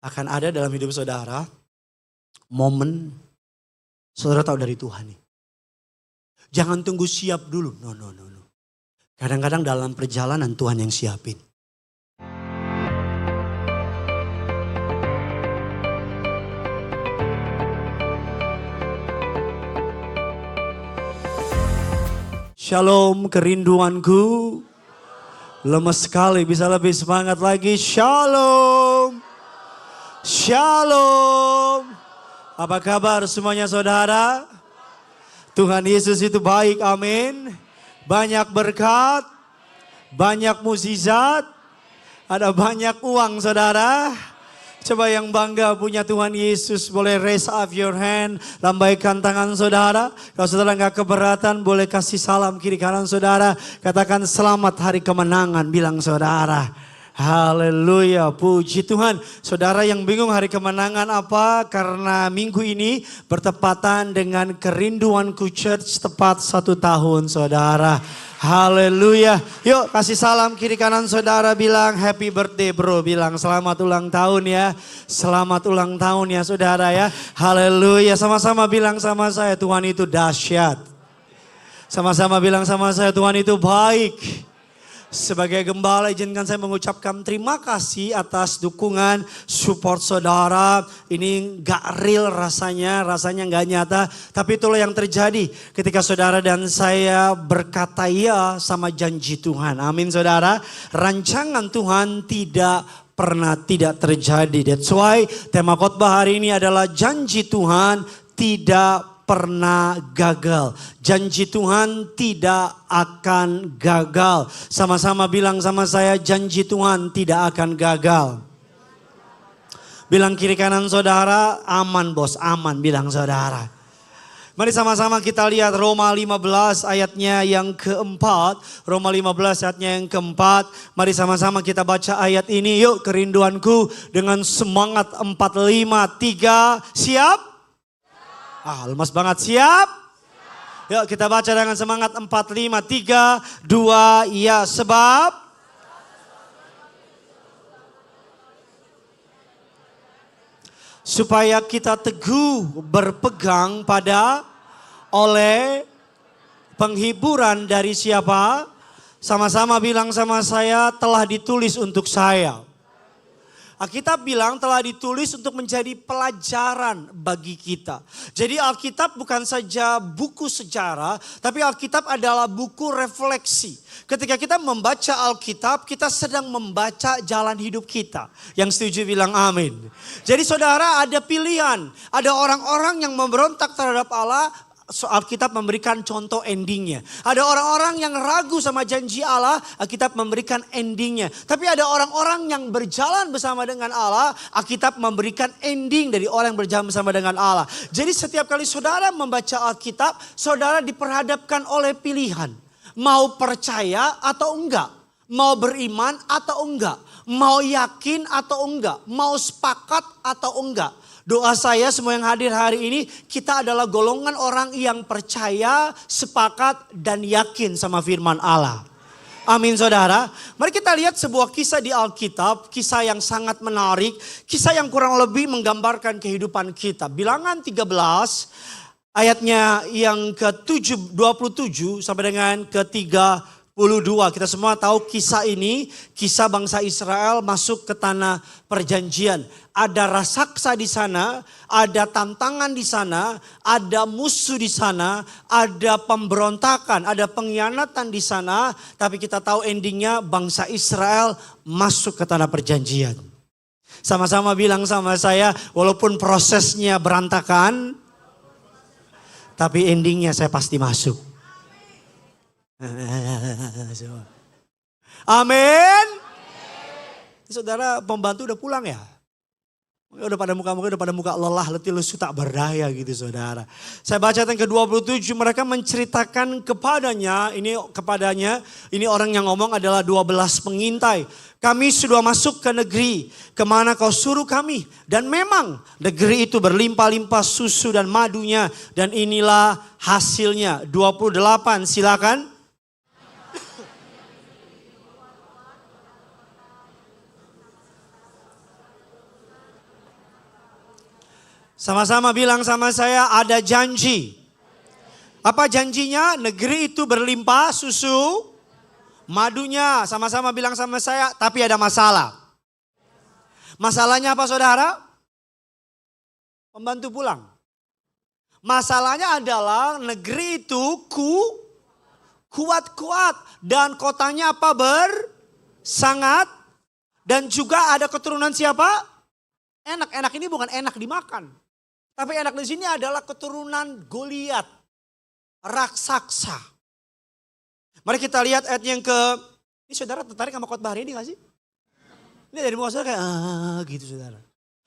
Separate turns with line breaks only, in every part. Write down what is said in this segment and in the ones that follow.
akan ada dalam hidup saudara momen saudara tahu dari Tuhan nih. Jangan tunggu siap dulu. No. Kadang-kadang dalam perjalanan Tuhan yang siapin. Shalom, kerinduanku. Lemes sekali, bisa lebih semangat lagi. Shalom. Shalom. Apa kabar semuanya saudara? Tuhan Yesus itu baik, amin. Banyak berkat, banyak mukjizat, ada banyak uang saudara. Coba yang bangga punya Tuhan Yesus boleh raise up your hand. Lambaikan tangan saudara. Kalau saudara gak keberatan boleh kasih salam kiri kanan saudara. Katakan selamat hari kemenangan bilang saudara. Haleluya, puji Tuhan. Saudara yang bingung hari kemenangan apa? Karena minggu ini bertepatan dengan Kerinduanku Church tepat 1 tahun saudara. Haleluya. Yuk kasih salam kiri kanan saudara, bilang happy birthday bro. Bilang selamat ulang tahun ya. Selamat ulang tahun ya saudara ya. Haleluya. Sama-sama bilang sama saya, Tuhan itu dahsyat. Sama-sama bilang sama saya, Tuhan itu baik. Sebagai gembala izinkan saya mengucapkan terima kasih atas dukungan, support saudara. Ini gak real rasanya gak nyata. Tapi itulah yang terjadi ketika saudara dan saya berkata ya sama janji Tuhan. Amin saudara. Rancangan Tuhan tidak pernah tidak terjadi. That's why tema khotbah hari ini adalah janji Tuhan tidak pernah gagal. Janji Tuhan tidak akan gagal. Sama-sama bilang sama saya, janji Tuhan tidak akan gagal. Bilang kiri kanan saudara, aman bos, aman bilang saudara. Mari sama-sama kita lihat Roma 15 ayatnya yang keempat. Roma 15 ayatnya yang keempat. Mari sama-sama kita baca ayat ini. Yuk, kerinduanku dengan semangat 4, 5, 3, siap? Lemas banget, siap? Yuk kita baca dengan semangat 4, 5, 3, 2, ya sebab. Supaya kita teguh berpegang pada oleh penghiburan dari siapa? Sama-sama bilang sama saya, telah ditulis untuk saya. Alkitab bilang telah ditulis untuk menjadi pelajaran bagi kita. Jadi Alkitab bukan saja buku sejarah, tapi Alkitab adalah buku refleksi. Ketika kita membaca Alkitab, kita sedang membaca jalan hidup kita. Yang setuju bilang amin. Jadi saudara ada pilihan, ada orang-orang yang memberontak terhadap Allah. Alkitab memberikan contoh endingnya. Ada orang-orang yang ragu sama janji Allah, Alkitab memberikan endingnya. Tapi ada orang-orang yang berjalan bersama dengan Allah, Alkitab memberikan ending dari orang yang berjalan bersama dengan Allah. Jadi setiap kali saudara membaca Alkitab, saudara diperhadapkan oleh pilihan. Mau percaya atau enggak? Mau beriman atau enggak? Mau yakin atau enggak? Mau sepakat atau enggak? Doa saya semua yang hadir hari ini, kita adalah golongan orang yang percaya, sepakat, dan yakin sama firman Allah. Amin saudara. Mari kita lihat sebuah kisah di Alkitab, kisah yang sangat menarik, kisah yang kurang lebih menggambarkan kehidupan kita. Bilangan 13 ayatnya yang ke-27 sampai dengan ke-32. Kita semua tahu kisah ini, kisah bangsa Israel masuk ke tanah perjanjian. Ada raksasa di sana, ada tantangan di sana, ada musuh di sana, ada pemberontakan, ada pengkhianatan di sana. Tapi kita tahu endingnya bangsa Israel masuk ke tanah perjanjian. Sama-sama bilang sama saya, walaupun prosesnya berantakan, tapi endingnya saya pasti masuk. Amin. Saudara pembantu udah pulang ya? Udah pada muka lelah, letih, lesu, tak berdaya gitu saudara. Saya baca yang ke-27, mereka menceritakan kepadanya, ini orang yang ngomong adalah 12 pengintai. Kami sudah masuk ke negeri kemana kau suruh kami. Dan memang negeri itu berlimpah-limpah susu dan madunya. Dan inilah hasilnya. 28 silakan. Sama-sama bilang sama saya, ada janji. Apa janjinya? Negeri itu berlimpah susu, madunya. Sama-sama bilang sama saya, tapi ada masalah. Masalahnya apa saudara? Pembantu pulang. Masalahnya adalah negeri itu kuat-kuat. Dan kotanya apa? Sangat. Dan juga ada keturunan siapa? Enak. Enak ini bukan enak dimakan. Tapi enak di sini adalah keturunan Goliat. Raksasa. Mari kita lihat ayat yang ini saudara tertarik sama khotbah hari ini gak sih? Ini dari muka saudara kayak gitu saudara.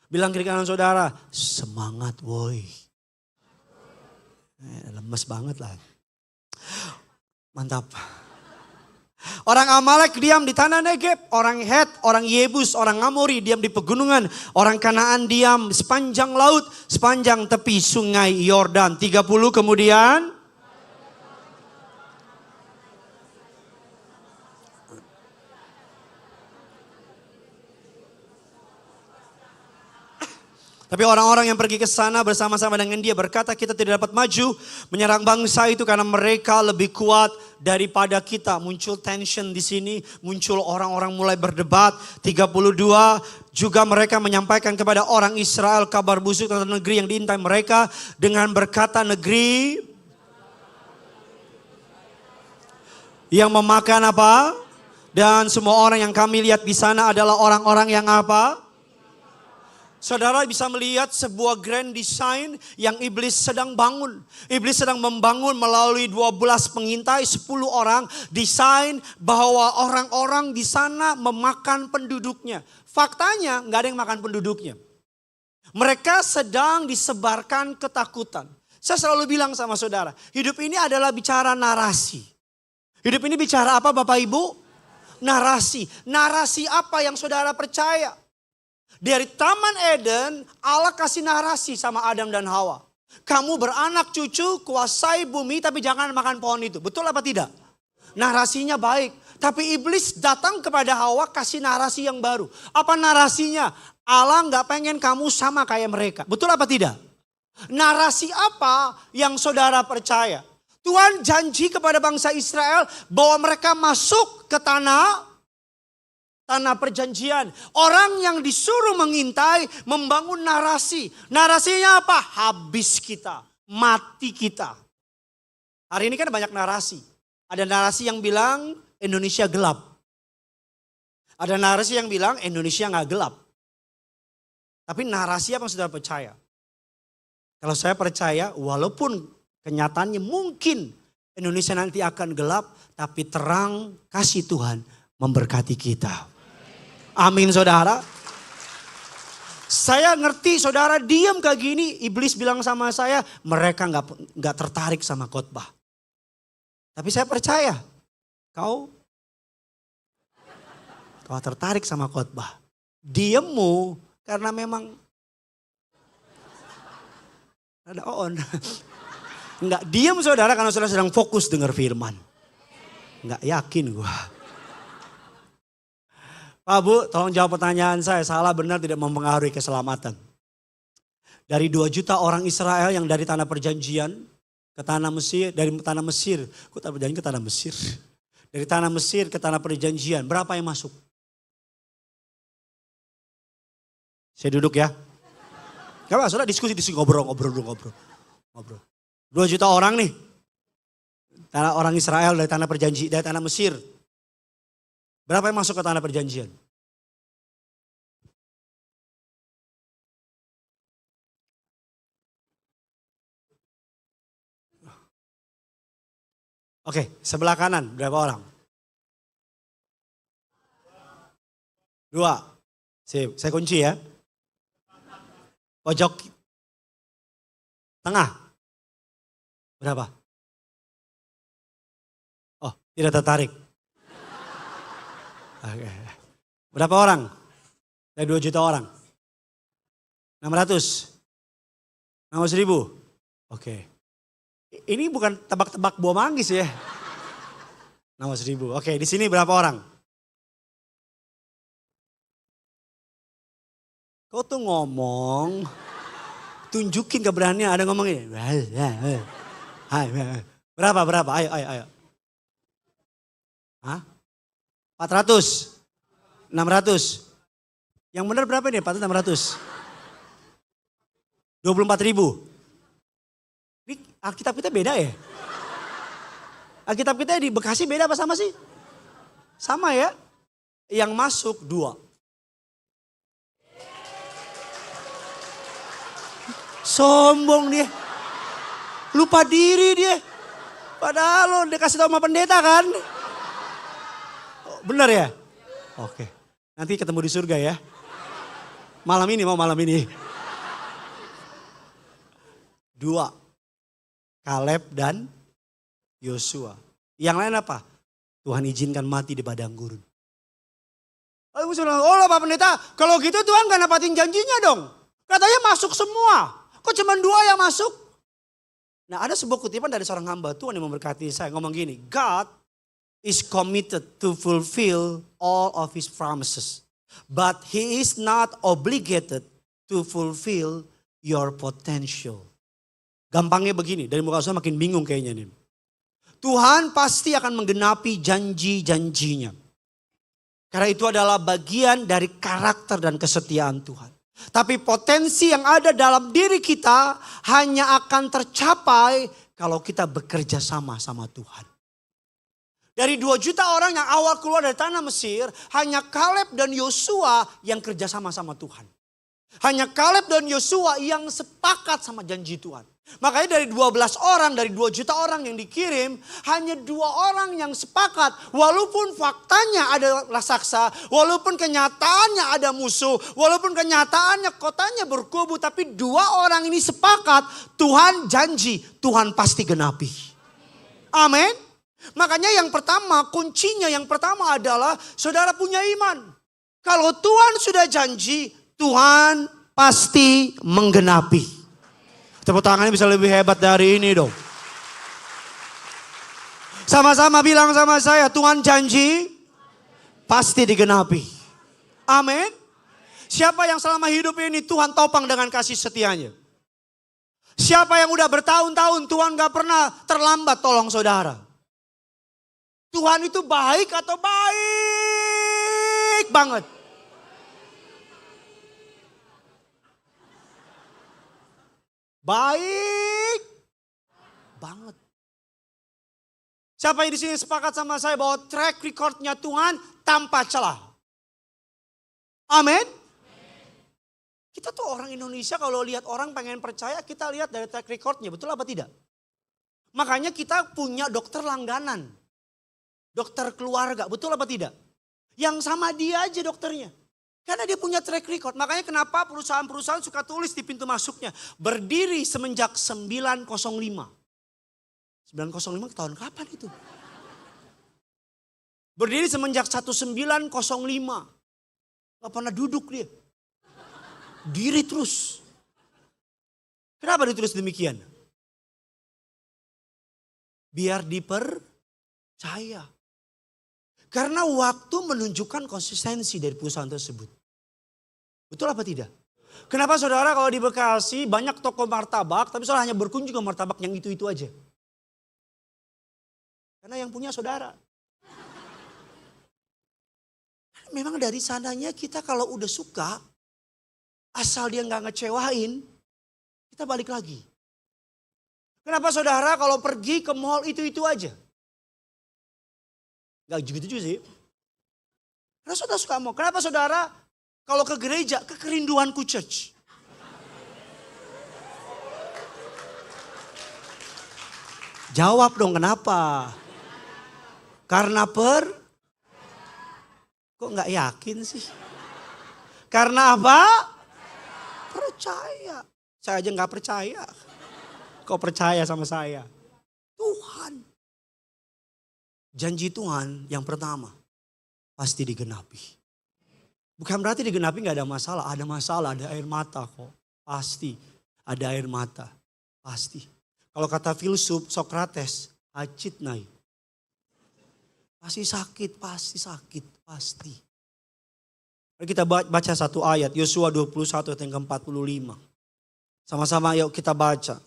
Bilang kiri kanan saudara, semangat woi. Lemes banget lah. Mantap. Orang Amalek diam di tanah Negeb, orang Het, orang Yebus, orang Amori diam di pegunungan, orang Kanaan diam sepanjang laut, sepanjang tepi sungai Yordan. 30 kemudian. Tapi orang-orang yang pergi ke sana bersama-sama dengan dia berkata, kita tidak dapat maju menyerang bangsa itu karena mereka lebih kuat daripada kita. Muncul tension di sini, muncul orang-orang mulai berdebat. 32, juga mereka menyampaikan kepada orang Israel kabar busuk tentang negeri yang diintai mereka dengan berkata, negeri yang memakan apa? Dan semua orang yang kami lihat di sana adalah orang-orang yang apa? Saudara bisa melihat sebuah grand design yang iblis sedang bangun. Iblis sedang membangun melalui 12 pengintai, 10 orang. Desain bahwa orang-orang di sana memakan penduduknya. Faktanya nggak ada yang makan penduduknya. Mereka sedang disebarkan ketakutan. Saya selalu bilang sama saudara, hidup ini adalah bicara narasi. Hidup ini bicara apa Bapak Ibu? Narasi. Narasi apa yang saudara percaya? Dari Taman Eden, Allah kasih narasi sama Adam dan Hawa. Kamu beranak cucu, kuasai bumi, tapi jangan makan pohon itu. Betul apa tidak? Narasinya baik. Tapi iblis datang kepada Hawa kasih narasi yang baru. Apa narasinya? Allah nggak pengen kamu sama kayak mereka. Betul apa tidak? Narasi apa yang saudara percaya? Tuhan janji kepada bangsa Israel bahwa mereka masuk ke tanah perjanjian. Orang yang disuruh mengintai membangun narasi. Narasinya apa? Habis kita, mati kita. Hari ini kan banyak narasi. Ada narasi yang bilang Indonesia gelap. Ada narasi yang bilang Indonesia nggak gelap. Tapi narasi apa yang saudara percaya? Kalau saya percaya walaupun kenyataannya mungkin Indonesia nanti akan gelap. Tapi terang kasih Tuhan memberkati kita. Amin saudara. Saya ngerti saudara diam kayak gini. Iblis bilang sama saya mereka nggak tertarik sama khotbah. Tapi saya percaya kau tertarik sama khotbah. Diemmu karena memang ada on. Enggak diam saudara karena saudara sedang fokus dengar firman. Enggak yakin gua. Pak Bu, tolong jawab pertanyaan saya. Salah benar tidak mempengaruhi keselamatan. Dari 2 juta orang Israel yang dari tanah perjanjian ke tanah Mesir. Dari tanah Mesir, kok tanah perjanjian ke tanah Mesir? Dari tanah Mesir ke tanah perjanjian, berapa yang masuk? Saya duduk ya. Gak apa, saudara diskusi ngobrol. 2 juta orang nih. Orang Israel dari tanah perjanjian, dari tanah Mesir. Berapa yang masuk ke tanah perjanjian? Oke, sebelah kanan berapa orang? 2. Sip, saya kunci ya. Pojok tengah. Berapa? Oh, tidak tertarik. Oke. Berapa orang? Dari 2 juta orang. 600. 600 ribu. Oke. Ini bukan tebak-tebak buah manggis ya. 600 ribu. Oke, di sini berapa orang? Kau tuh ngomong Tunjukin keberanian, ada ngomong ini. Berapa? Ayo. Hah? 400? 600? Yang benar berapa nih? 400, 600? 24.000. Ini Alkitab kita beda ya? Alkitab kita di Bekasi beda apa sama sih? Sama ya? Yang masuk 2. Sombong dia. Lupa diri dia. Padahal lo dikasih tahu sama pendeta kan? Benar ya? Oke. Nanti ketemu di surga ya. Malam ini. 2. Kaleb dan Yosua. Yang lain apa? Tuhan izinkan mati di padang gurun. Lalu saya bilang, oh Pak Pendeta, kalau gitu Tuhan gak napatin janjinya dong. Katanya masuk semua. Kok cuma 2 yang masuk? Nah ada sebuah kutipan dari seorang hamba Tuhan yang memberkati saya. Ngomong gini, God is committed to fulfill all of his promises. But he is not obligated to fulfill your potential. Gampangnya begini, dari muka saya makin bingung kayaknya nih. Tuhan pasti akan menggenapi janji-janjinya. Karena itu adalah bagian dari karakter dan kesetiaan Tuhan. Tapi potensi yang ada dalam diri kita hanya akan tercapai kalau kita bekerja sama Tuhan. Dari 2 juta orang yang awal keluar dari tanah Mesir, hanya Kaleb dan Yosua yang kerja sama Tuhan. Hanya Kaleb dan Yosua yang sepakat sama janji Tuhan. Makanya dari 12 orang, dari 2 juta orang yang dikirim, hanya 2 orang yang sepakat. Walaupun faktanya ada raksasa, walaupun kenyataannya ada musuh, walaupun kenyataannya kotanya berkubu, tapi 2 orang ini sepakat, Tuhan janji, Tuhan pasti genapi. Amin. Makanya yang pertama, kuncinya yang pertama adalah saudara punya iman. Kalau Tuhan sudah janji, Tuhan pasti menggenapi. Tepuk tangannya bisa lebih hebat dari ini dong. Sama-sama bilang sama saya, Tuhan janji pasti digenapi. Amin. Siapa yang selama hidup ini Tuhan topang dengan kasih setianya? Siapa yang udah bertahun-tahun Tuhan gak pernah terlambat tolong saudara? Tuhan itu baik atau baik banget? Baik banget. Siapa yang di sini sepakat sama saya bahwa track recordnya Tuhan tanpa celah? Amin. Kita tuh orang Indonesia kalau lihat orang pengen percaya kita lihat dari track recordnya, betul apa tidak? Makanya kita punya dokter langganan, dokter keluarga, betul apa tidak? Yang sama dia aja dokternya. Karena dia punya track record. Makanya kenapa perusahaan-perusahaan suka tulis di pintu masuknya. Berdiri semenjak 905. 905 tahun kapan itu? Berdiri semenjak 1905. Gak pernah duduk dia. Diri terus. Kenapa ditulis demikian? Biar dipercaya. Karena waktu menunjukkan konsistensi dari perusahaan tersebut. Betul apa tidak? Kenapa saudara kalau di Bekasi banyak toko martabak, tapi saudara hanya berkunjung ke martabak yang itu-itu aja? Karena yang punya saudara. Memang dari sananya kita kalau udah suka, asal dia nggak ngecewain, kita balik lagi. Kenapa saudara kalau pergi ke mall itu-itu aja? Gak gitu juga sih. Karena saudara suka mall. Kenapa saudara kalau ke gereja, ke kerinduanku church? Jawab dong kenapa? Karena kok gak yakin sih? Karena apa? Percaya. Saya aja gak percaya. Kok percaya sama saya? Tuhan. Janji Tuhan yang pertama pasti digenapi. Bukan berarti digenapi gak ada masalah. Ada masalah, ada air mata kok. Pasti ada air mata. Pasti. Kalau kata filsuf Sokrates, acit nai. Pasti sakit, pasti. Mari kita baca satu ayat, Yosua 21 ayat yang ke-45. Sama-sama yuk kita baca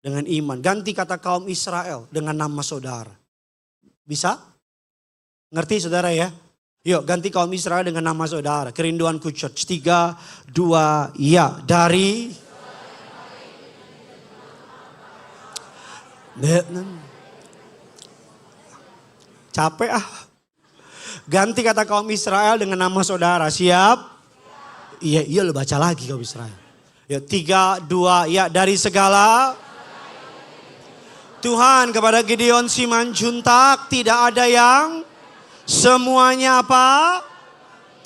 dengan iman. Ganti kata kaum Israel dengan nama saudara. Bisa? Ngerti saudara ya? Yuk ganti kaum Israel dengan nama saudara. Kerinduanku Church. 3, 2, ya. Dari. Capek ah. Ganti kata kaum Israel dengan nama saudara. Siap? Iya lo baca lagi kaum Israel. Ya 3, 2, ya. Dari segala. Tuhan kepada Gideon Simanjuntak tidak ada yang semuanya apa?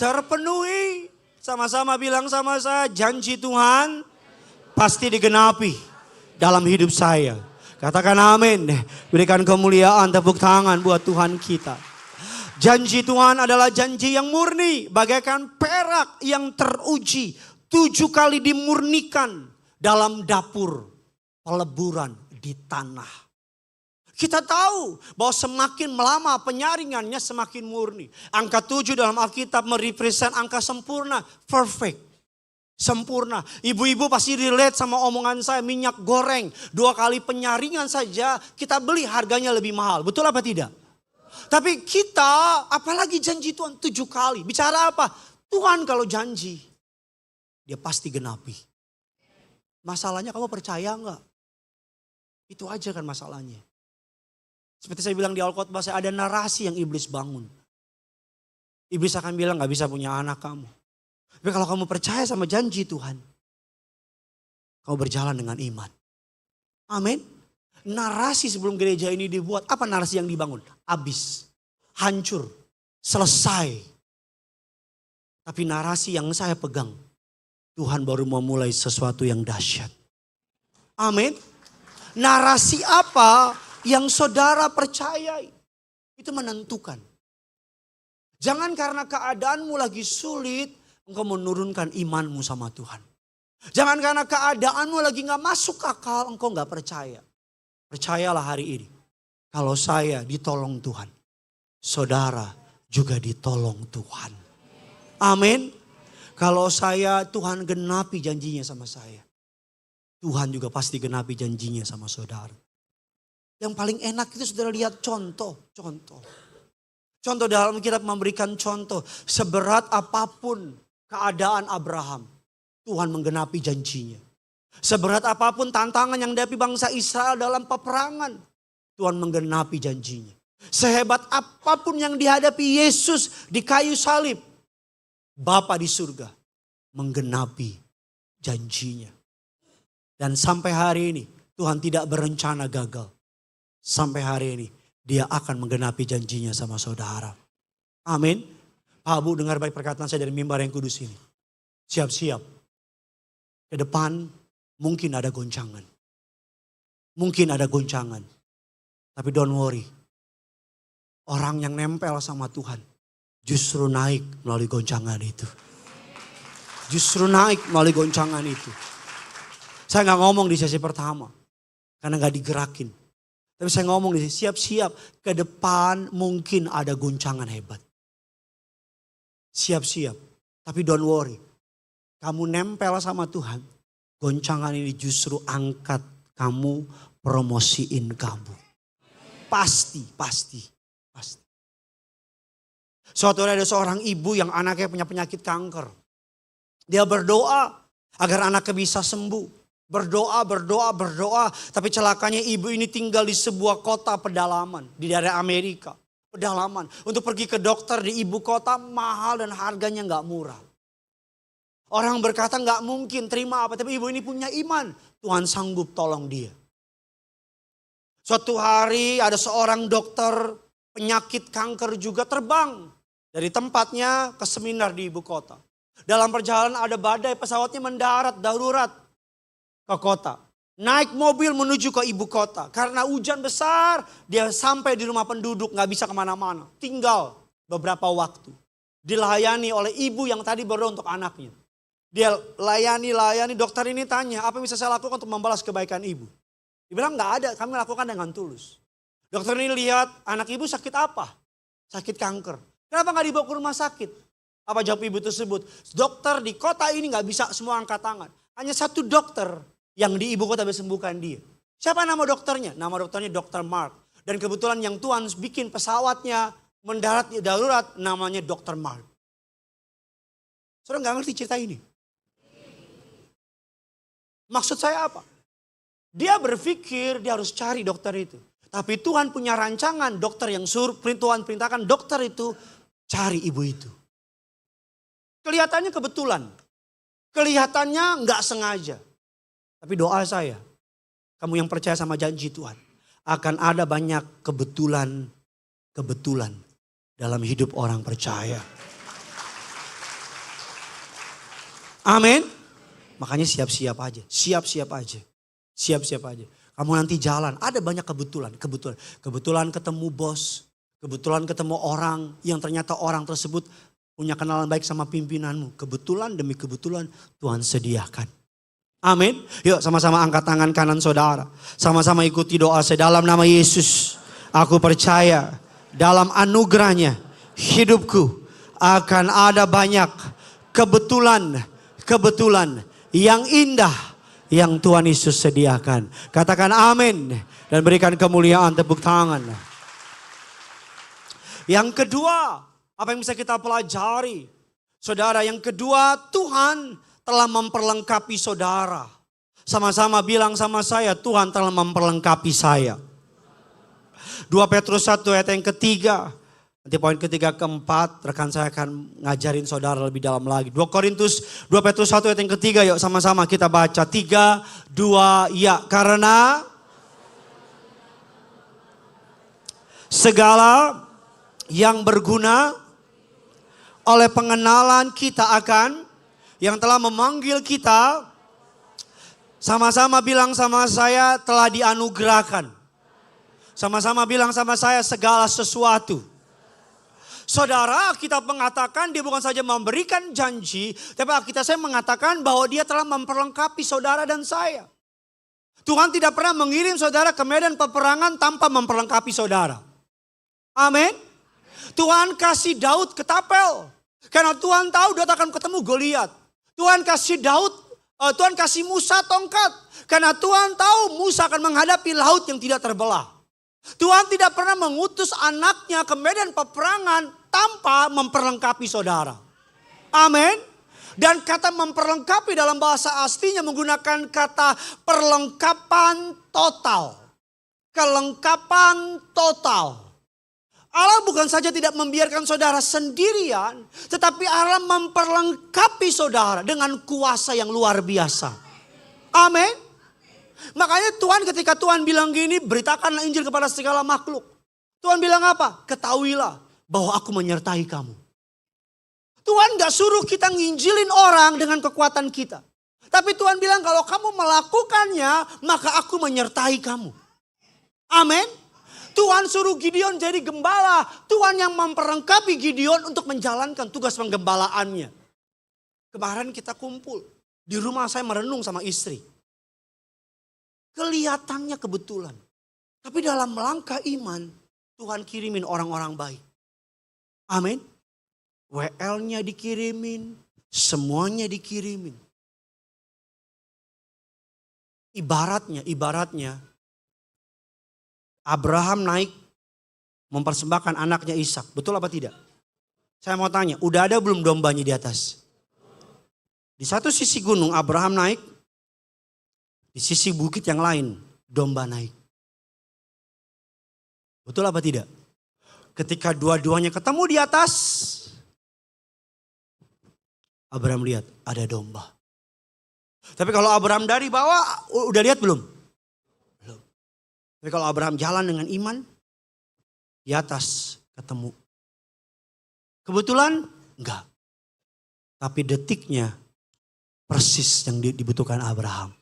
Terpenuhi. Sama-sama bilang sama saya, janji Tuhan pasti digenapi dalam hidup saya. Katakan amin. Berikan kemuliaan, tepuk tangan buat Tuhan kita. Janji Tuhan adalah janji yang murni. Bagaikan perak yang teruji. 7 kali dimurnikan dalam dapur peleburan di tanah. Kita tahu bahwa semakin lama penyaringannya semakin murni. Angka 7 dalam Alkitab merepresent angka sempurna, perfect. Sempurna. Ibu-ibu pasti relate sama omongan saya, minyak goreng 2 kali penyaringan saja kita beli harganya lebih mahal. Betul apa tidak? Tapi kita apalagi janji Tuhan 7 kali. Bicara apa? Tuhan kalau janji dia pasti genapi. Masalahnya kamu percaya enggak? Itu aja kan masalahnya. Seperti saya bilang di Al-Khotbah, saya ada narasi yang iblis bangun. Iblis akan bilang gak bisa punya anak kamu. Tapi kalau kamu percaya sama janji Tuhan, kamu berjalan dengan iman. Amin. Narasi sebelum gereja ini dibuat, apa narasi yang dibangun? Habis, hancur, selesai. Tapi narasi yang saya pegang, Tuhan baru memulai sesuatu yang dahsyat. Amin. Narasi apa yang saudara percayai, itu menentukan. Jangan karena keadaanmu lagi sulit, engkau menurunkan imanmu sama Tuhan. Jangan karena keadaanmu lagi gak masuk akal, engkau gak percaya. Percayalah hari ini, kalau saya ditolong Tuhan, saudara juga ditolong Tuhan. Amin. Kalau saya, Tuhan genapi janjinya sama saya. Tuhan juga pasti genapi janjinya sama saudara. Yang paling enak itu saudara lihat contoh. Contoh dalam kitab memberikan contoh. Seberat apapun keadaan Abraham, Tuhan menggenapi janjinya. Seberat apapun tantangan yang dihadapi bangsa Israel dalam peperangan, Tuhan menggenapi janjinya. Sehebat apapun yang dihadapi Yesus di kayu salib, Bapa di surga menggenapi janjinya. Dan sampai hari ini Tuhan tidak berencana gagal. Sampai hari ini dia akan menggenapi janjinya sama saudara. Amin. Pak Bu, dengar baik perkataan saya dari mimbar yang kudus ini. Siap-siap. Ke depan mungkin ada goncangan. Mungkin ada goncangan. Tapi don't worry. Orang yang nempel sama Tuhan justru naik melalui goncangan itu. Justru naik melalui goncangan itu. Saya gak ngomong di sesi pertama. Karena gak digerakin. Tapi saya ngomong di sini, siap-siap ke depan mungkin ada goncangan hebat. Siap-siap, tapi don't worry. Kamu nempel sama Tuhan, goncangan ini justru angkat kamu, promosiin kamu. Pasti. Suatu hari ada seorang ibu yang anaknya punya penyakit kanker. Dia berdoa agar anaknya bisa sembuh. Berdoa. Tapi celakanya ibu ini tinggal di sebuah kota pedalaman. Di daerah Amerika. Pedalaman. Untuk pergi ke dokter di ibu kota mahal dan harganya gak murah. Orang berkata gak mungkin terima apa. Tapi ibu ini punya iman. Tuhan sanggup tolong dia. Suatu hari ada seorang dokter penyakit kanker juga terbang. Dari tempatnya ke seminar di ibu kota. Dalam perjalanan ada badai, pesawatnya mendarat darurat ke kota. Naik mobil menuju ke ibu kota. Karena hujan besar, dia sampai di rumah penduduk, gak bisa kemana-mana. Tinggal beberapa waktu. Dilayani oleh ibu yang tadi berdoa untuk anaknya. Dia layani, dokter ini tanya, apa yang bisa saya lakukan untuk membalas kebaikan ibu? Dia bilang gak ada, kami lakukan dengan tulus. Dokter ini lihat, anak ibu sakit apa? Sakit kanker. Kenapa gak dibawa ke rumah sakit? Apa jawab ibu tersebut? Dokter di kota ini gak bisa semua angkat tangan. Hanya satu dokter yang di ibu kota bisa sembuhkan dia. Siapa nama dokternya? Nama dokternya Dr. Mark. Dan kebetulan yang Tuhan bikin pesawatnya mendarat di darurat namanya Dr. Mark. Saudara nggak ngerti cerita ini? Maksud saya apa? Dia berpikir dia harus cari dokter itu. Tapi Tuhan punya rancangan dokter yang Tuhan perintahkan dokter itu cari ibu itu. Kelihatannya kebetulan. Kelihatannya nggak sengaja. Tapi doa saya, kamu yang percaya sama janji Tuhan, akan ada banyak kebetulan dalam hidup orang percaya. Amin. Makanya siap-siap aja. Siap-siap aja. Kamu nanti jalan, ada banyak kebetulan. Kebetulan ketemu bos, kebetulan ketemu orang yang ternyata orang tersebut punya kenalan baik sama pimpinanmu. Kebetulan demi kebetulan Tuhan sediakan. Amin. Yuk sama-sama angkat tangan kanan saudara. Sama-sama ikuti doa saya dalam nama Yesus. Aku percaya dalam anugerahnya hidupku akan ada banyak kebetulan yang indah yang Tuhan Yesus sediakan. Katakan amin dan berikan kemuliaan tepuk tangan. Yang kedua, apa yang bisa kita pelajari? Saudara, yang kedua, Tuhan telah memperlengkapi saudara. Sama-sama bilang sama saya, Tuhan telah memperlengkapi saya. 2 Petrus 1 ayat yang ketiga. Nanti poin ketiga keempat, rekan saya akan ngajarin saudara lebih dalam lagi. 2 Petrus 1 ayat yang ketiga, yuk sama-sama kita baca. 3, 2, ya. Karena segala yang berguna oleh pengenalan kita akan yang telah memanggil kita, sama-sama bilang sama saya, telah dianugerahkan. Sama-sama bilang sama saya, segala sesuatu. Saudara, kita mengatakan dia bukan saja memberikan janji, tapi kita saya mengatakan bahwa dia telah memperlengkapi saudara dan saya. Tuhan tidak pernah mengirim saudara ke medan peperangan tanpa memperlengkapi saudara. Amin. Tuhan kasih Daud ke Tapel, karena Tuhan tahu Daud akan ketemu Goliat. Tuhan kasih Musa tongkat, karena Tuhan tahu Musa akan menghadapi laut yang tidak terbelah. Tuhan tidak pernah mengutus anaknya ke medan peperangan tanpa memperlengkapi saudara. Amin. Dan kata memperlengkapi dalam bahasa aslinya menggunakan kata perlengkapan total. Kelengkapan total. Allah bukan saja tidak membiarkan saudara sendirian, tetapi Allah memperlengkapi saudara dengan kuasa yang luar biasa. Amin. Makanya Tuhan ketika Tuhan bilang gini, beritakanlah Injil kepada segala makhluk. Tuhan bilang apa? Ketahuilah bahwa aku menyertai kamu. Tuhan gak suruh kita nginjilin orang dengan kekuatan kita. Tapi Tuhan bilang kalau kamu melakukannya, maka aku menyertai kamu. Amin. Tuhan suruh Gideon jadi gembala. Tuhan yang memperlengkapi Gideon untuk menjalankan tugas penggembalaannya. Kemarin kita kumpul. Di rumah saya merenung sama istri. Kelihatannya kebetulan. Tapi dalam langkah iman, Tuhan kirimin orang-orang baik. Amin. WL-nya dikirimin, semuanya dikirimin. Ibaratnya Abraham naik mempersembahkan anaknya Ishak. Betul apa tidak? Saya mau tanya, udah ada belum dombanya di atas? Di satu sisi gunung Abraham naik, di sisi bukit yang lain domba naik. Betul apa tidak? Ketika dua-duanya ketemu di atas, Abraham lihat ada domba. Tapi kalau Abraham dari bawah, udah lihat belum? Belum. Tapi kalau Abraham jalan dengan iman, di atas ketemu. Kebetulan? Enggak. Tapi detiknya persis yang dibutuhkan Abraham.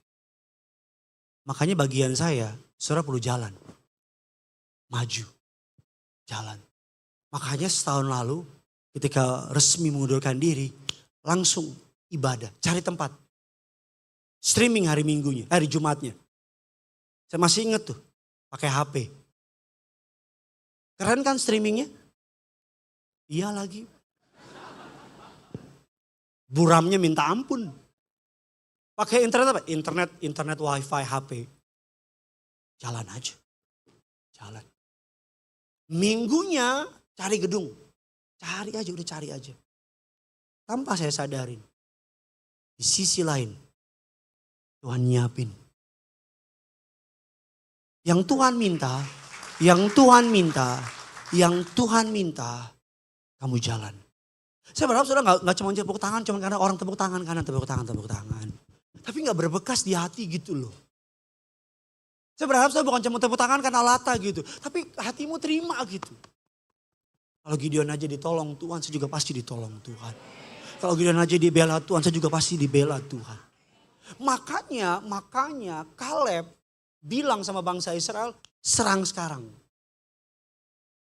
Makanya bagian saya, saudara perlu jalan. Maju. Jalan. Makanya setahun lalu ketika resmi mengundurkan diri, langsung ibadah. Cari tempat. Streaming hari Minggunya, hari Jumatnya. Saya masih ingat tuh, pakai HP. Keren kan streamingnya? Iya lagi. Buramnya minta ampun. Pakai internet apa? Internet wifi HP. Jalan aja. Jalan. Minggunya cari gedung. Cari aja, udah cari aja. Tanpa saya sadarin. Di sisi lain, Tuhan nyiapin. Yang Tuhan minta, kamu jalan. Saya berharap saudara gak cuma tepuk tangan, cuma karena orang tepuk tangan, kanan tepuk tangan. Tapi gak berbekas di hati gitu loh. Saya berharap saya bukan cuma tepuk tangan karena lata gitu. Tapi hatimu terima gitu. Kalau Gideon aja ditolong Tuhan, saya juga pasti ditolong Tuhan. Kalau Gideon aja dibela Tuhan, saya juga pasti dibela Tuhan. Makanya Kaleb bilang sama bangsa Israel, serang sekarang.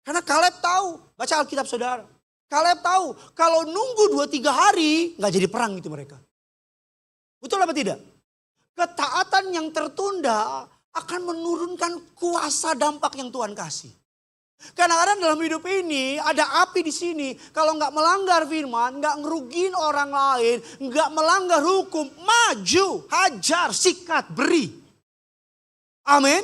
Karena Kaleb tahu, baca Alkitab saudara. Kaleb tahu kalau nunggu 2-3 hari gak jadi perang itu mereka. Betul apa tidak? Ketaatan yang tertunda akan menurunkan kuasa dampak yang Tuhan kasih. Kadang-kadang dalam hidup ini ada api di sini. Kalau nggak melanggar firman, nggak ngerugiin orang lain, nggak melanggar hukum, maju, hajar, sikat, beri. Amin.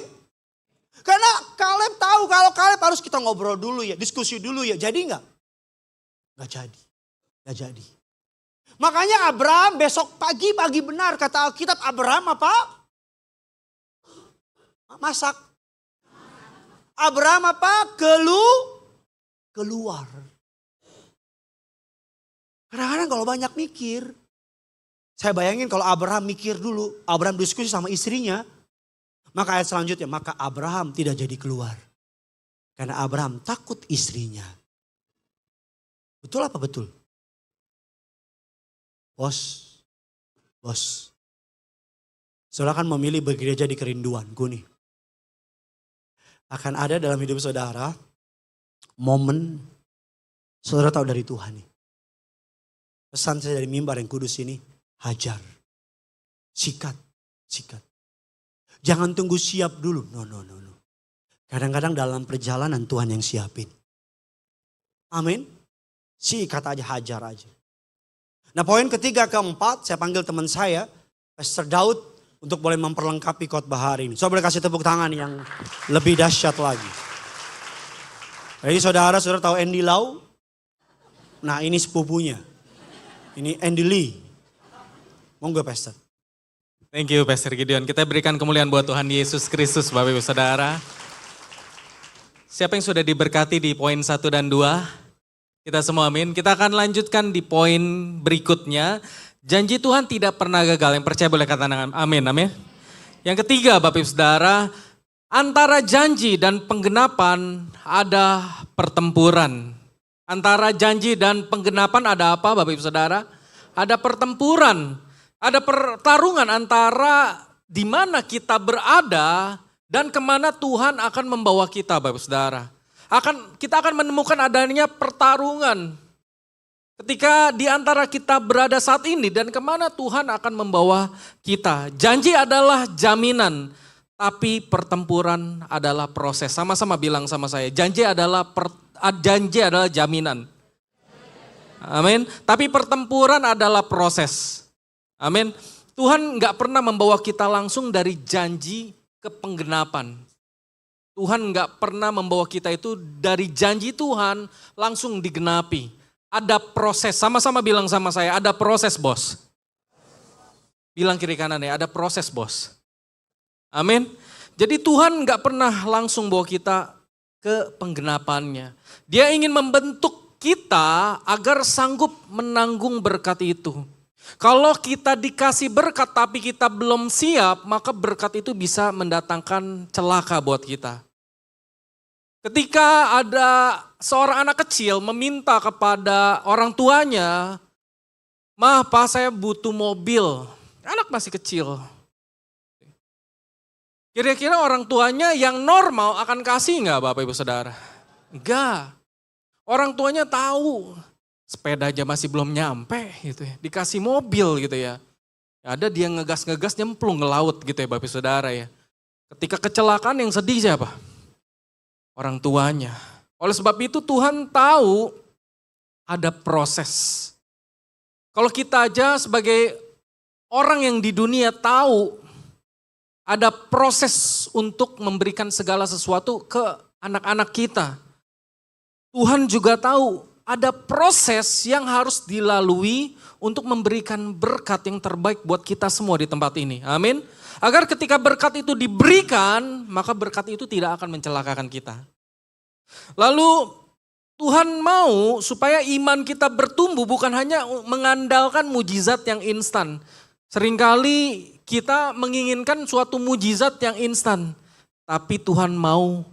Karena Kaleb tahu kalau Kaleb harus kita ngobrol dulu ya, diskusi dulu ya. Jadi nggak? Nggak jadi. Makanya Abraham besok pagi benar kata Alkitab, Abraham apa? Masak. Abraham apa? Keluar. Kadang-kadang kalau banyak mikir. Saya bayangin kalau Abraham mikir dulu. Abraham diskusi sama istrinya. Maka ayat selanjutnya. Maka Abraham tidak jadi keluar. Karena Abraham takut istrinya. Betul apa betul? Bos. Saudara kan memilih bergereja di kerinduanku nih. Akan ada dalam hidup saudara momen saudara tahu dari Tuhan nih. Pesan saya dari mimbar yang kudus ini, hajar. Sikat. Jangan tunggu siap dulu. No. Kadang-kadang dalam perjalanan Tuhan yang siapin. Amin. Sikat aja, hajar aja. Nah poin ketiga keempat, saya panggil teman saya, Pastor Daud, untuk boleh memperlengkapi khotbah hari ini. Saya boleh kasih tepuk tangan yang lebih dahsyat lagi. Jadi saudara tahu Andy Lau? Nah ini sepupunya. Ini Andy Lee. Monggo Pastor.
Thank you Pastor Gideon. Kita berikan kemuliaan buat Tuhan Yesus Kristus Bapak Ibu Saudara. Siapa yang sudah diberkati di poin 1 dan 2? Kita semua amin. Kita akan lanjutkan di poin berikutnya. Janji Tuhan tidak pernah gagal. Yang percaya boleh katakan amin. Yang ketiga Bapak Ibu Saudara, antara janji dan penggenapan ada pertempuran. Antara janji dan penggenapan ada apa Bapak Ibu Saudara? Ada pertempuran. Ada pertarungan antara di mana kita berada dan kemana Tuhan akan membawa kita Bapak Ibu Saudara. Kita akan menemukan adanya pertarungan. Ketika di antara kita berada saat ini dan kemana Tuhan akan membawa kita. Janji adalah jaminan, tapi pertempuran adalah proses. Sama-sama bilang sama saya, janji adalah jaminan. Amin. Tapi pertempuran adalah proses. Amin. Tuhan gak pernah membawa kita langsung dari janji ke penggenapan. Tuhan gak pernah membawa kita itu dari janji Tuhan langsung digenapi. Ada proses, sama-sama bilang sama saya, ada proses bos. Bilang kiri kanan ya, ada proses bos. Amin. Jadi Tuhan gak pernah langsung bawa kita ke penggenapannya. Dia ingin membentuk kita agar sanggup menanggung berkat itu. Kalau kita dikasih berkat tapi kita belum siap, maka berkat itu bisa mendatangkan celaka buat kita. Ketika ada seorang anak kecil meminta kepada orang tuanya, "Ma, Pa, saya butuh mobil." Anak masih kecil. Kira-kira orang tuanya yang normal akan kasih enggak Bapak Ibu Saudara? Enggak. Orang tuanya tahu sepeda aja masih belum nyampe gitu ya. Dikasih mobil gitu ya. Ada dia ngegas-ngegas nyemplung ke laut gitu ya Bapak Ibu Saudara ya. Ketika kecelakaan yang sedih siapa? Orang tuanya. Oleh sebab itu Tuhan tahu ada proses. Kalau kita aja sebagai orang yang di dunia tahu ada proses untuk memberikan segala sesuatu ke anak-anak kita. Tuhan juga tahu ada proses yang harus dilalui untuk memberikan berkat yang terbaik buat kita semua di tempat ini. Amin. Agar ketika berkat itu diberikan, maka berkat itu tidak akan mencelakakan kita. Lalu Tuhan mau supaya iman kita bertumbuh bukan hanya mengandalkan mujizat yang instan. Seringkali kita menginginkan suatu mujizat yang instan. Tapi Tuhan mau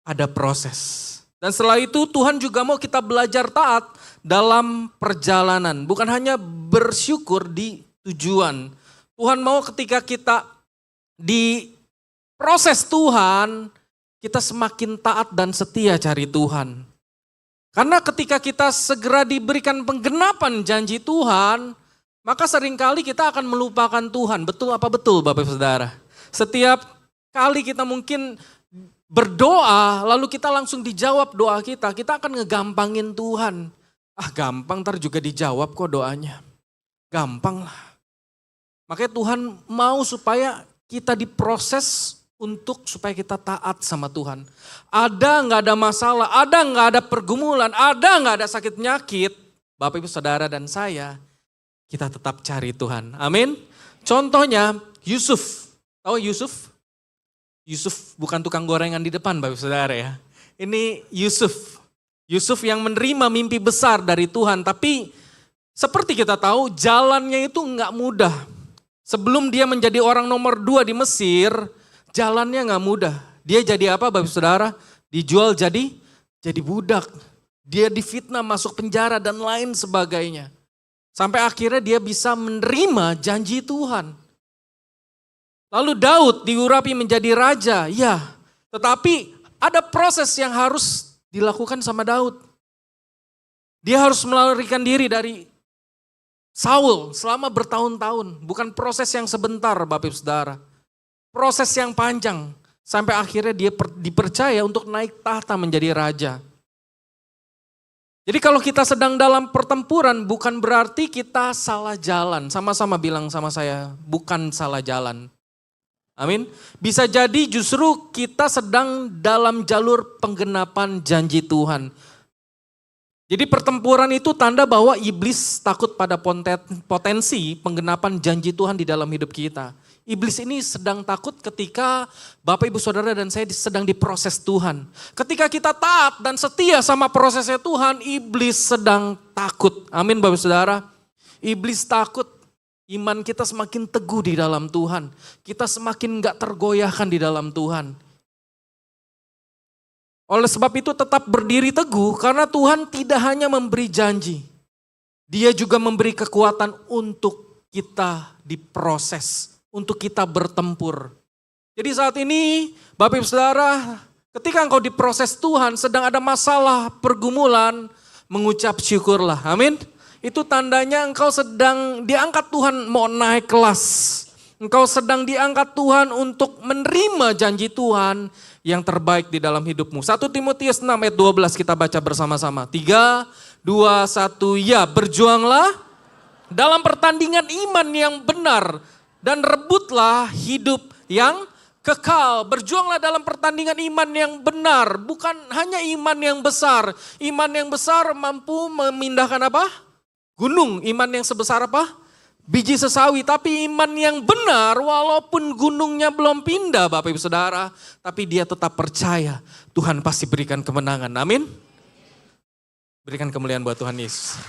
ada proses. Dan setelah itu Tuhan juga mau kita belajar taat dalam perjalanan. Bukan hanya bersyukur di tujuan. Tuhan mau ketika kita di proses Tuhan, kita semakin taat dan setia cari Tuhan. Karena ketika kita segera diberikan penggenapan janji Tuhan, maka seringkali kita akan melupakan Tuhan. Betul apa betul Bapak Ibu Saudara? Setiap kali kita mungkin berdoa, lalu kita langsung dijawab doa kita akan ngegampangin Tuhan. Gampang ntar juga dijawab kok doanya. Gampang lah. Makanya Tuhan mau supaya kita diproses untuk supaya kita taat sama Tuhan. Ada nggak ada masalah, ada nggak ada pergumulan, ada nggak ada sakit penyakit, Bapak Ibu Saudara dan saya, kita tetap cari Tuhan. Amin. Contohnya Yusuf. Tahu Yusuf? Yusuf bukan tukang gorengan di depan Bapak Ibu Saudara ya. Ini Yusuf. Yusuf yang menerima mimpi besar dari Tuhan. Tapi seperti kita tahu jalannya itu nggak mudah. Sebelum dia menjadi orang nomor 2 di Mesir, jalannya nggak mudah. Dia jadi apa Bapak Ibu Saudara? Dijual jadi budak. Dia difitnah masuk penjara dan lain sebagainya. Sampai akhirnya dia bisa menerima janji Tuhan. Lalu Daud diurapi menjadi raja, ya. Tetapi ada proses yang harus dilakukan sama Daud. Dia harus melarikan diri dari Saul selama bertahun-tahun. Bukan proses yang sebentar Bapak Ibu Saudara. Proses yang panjang. Sampai akhirnya dia dipercaya untuk naik tahta menjadi raja. Jadi kalau kita sedang dalam pertempuran bukan berarti kita salah jalan. Sama-sama bilang sama saya, bukan salah jalan. Amin. Bisa jadi justru kita sedang dalam jalur penggenapan janji Tuhan. Jadi pertempuran itu tanda bahwa iblis takut pada potensi penggenapan janji Tuhan di dalam hidup kita. Iblis ini sedang takut ketika Bapak Ibu Saudara dan saya sedang diproses Tuhan. Ketika kita taat dan setia sama prosesnya Tuhan, iblis sedang takut. Amin Bapak Ibu Saudara. Iblis takut. Iman kita semakin teguh di dalam Tuhan. Kita semakin gak tergoyahkan di dalam Tuhan. Oleh sebab itu tetap berdiri teguh karena Tuhan tidak hanya memberi janji. Dia juga memberi kekuatan untuk kita diproses. Untuk kita bertempur. Jadi saat ini Bapak Ibu Saudara, ketika engkau diproses Tuhan sedang ada masalah pergumulan, mengucap syukurlah. Amin. Itu tandanya engkau sedang diangkat Tuhan mau naik kelas. Engkau sedang diangkat Tuhan untuk menerima janji Tuhan yang terbaik di dalam hidupmu. 1 Timotius 6 ayat 12 kita baca bersama-sama. 3, 2, 1, ya berjuanglah dalam pertandingan iman yang benar dan rebutlah hidup yang kekal. Berjuanglah dalam pertandingan iman yang benar, bukan hanya iman yang besar. Iman yang besar mampu memindahkan apa? Gunung. Iman yang sebesar apa? Biji sesawi. Tapi iman yang benar walaupun gunungnya belum pindah Bapak Ibu Saudara. Tapi dia tetap percaya Tuhan pasti berikan kemenangan. Amin. Berikan kemuliaan buat Tuhan Yesus.